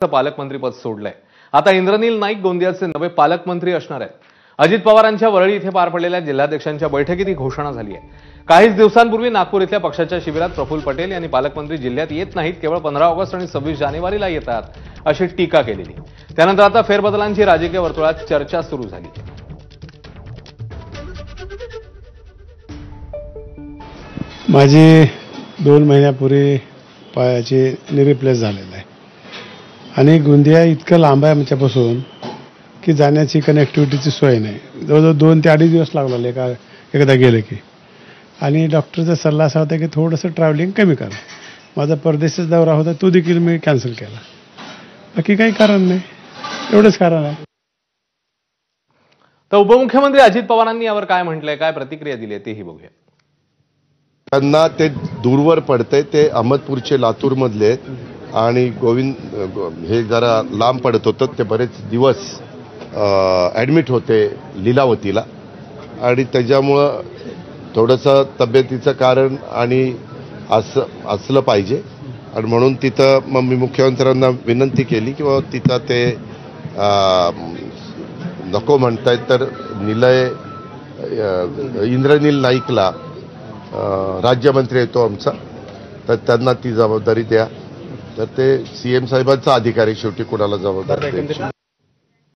पालकमंत्रीपद सोडलंय। आता इंद्रनील नाईक गोंदियाचे नवे पालकमंत्री असणार आहेत। अजित पवारांच्या वरळी इथे पार पडलेल्या जिल्हाध्यक्षांच्या बैठकीत ही घोषणा झाली आहे। काहीच दिवसांपूर्वी नागपूर इथल्या पक्षाच्या शिबिरात प्रफुल्ल पटेल यांनी पालकमंत्री जिल्ह्यात येत नाहीत, केवळ 15 ऑगस्ट आणि 26 जानेवारीला येतात अशी टीका केलेली। त्यानंतर आता फेरबदलांची राजकीय वर्तुळात चर्चा सुरू झाली। माझी 2 महिन्यापूर्वी पायाची नी रिप्लेस झालेला आहे आणि गोंदिया इतकं लांब आहे आमच्यापासून की जाण्याची कनेक्टिव्हिटीची सोय नाही। जवळजवळ 2 ते 2.5 दिवस लागला एकदा गेलं की। आणि डॉक्टरचा सल्ला असा होता की थोडंसं ट्रॅव्हलिंग कमी करा। माझा परदेशाचा दौरा होता, तो देखील मी कॅन्सल केला। बाकी काही कारण नाही, एवढंच कारण आहे। तर उपमुख्यमंत्री अजित पवारांनी यावर काय म्हटलंय, काय प्रतिक्रिया दिली आहे तेही बघूया। त्यांना ते दूरवर पडते, ते अहमदपूरचे लातूर मधले आहेत आणि गोविंद हे जरा लांब पडत होतं। ते बरेच दिवस ॲडमिट होते लीलावतीला आणि त्याच्यामुळं थोडंसं तब्येतीचं कारण आणि असलं पाहिजे आणि म्हणून तिथं मग मी मुख्यमंत्र्यांना विनंती केली की बाबा तिथं ते नको म्हणतायत, तर इंद्रनील नाईकला राज्यमंत्री येतो आमचा, तर त्यांना ती जबाबदारी द्या। तर ते सीएम साहेबांचा अधिकारी शेवटी कोणाला जबाबदारी द्यायची।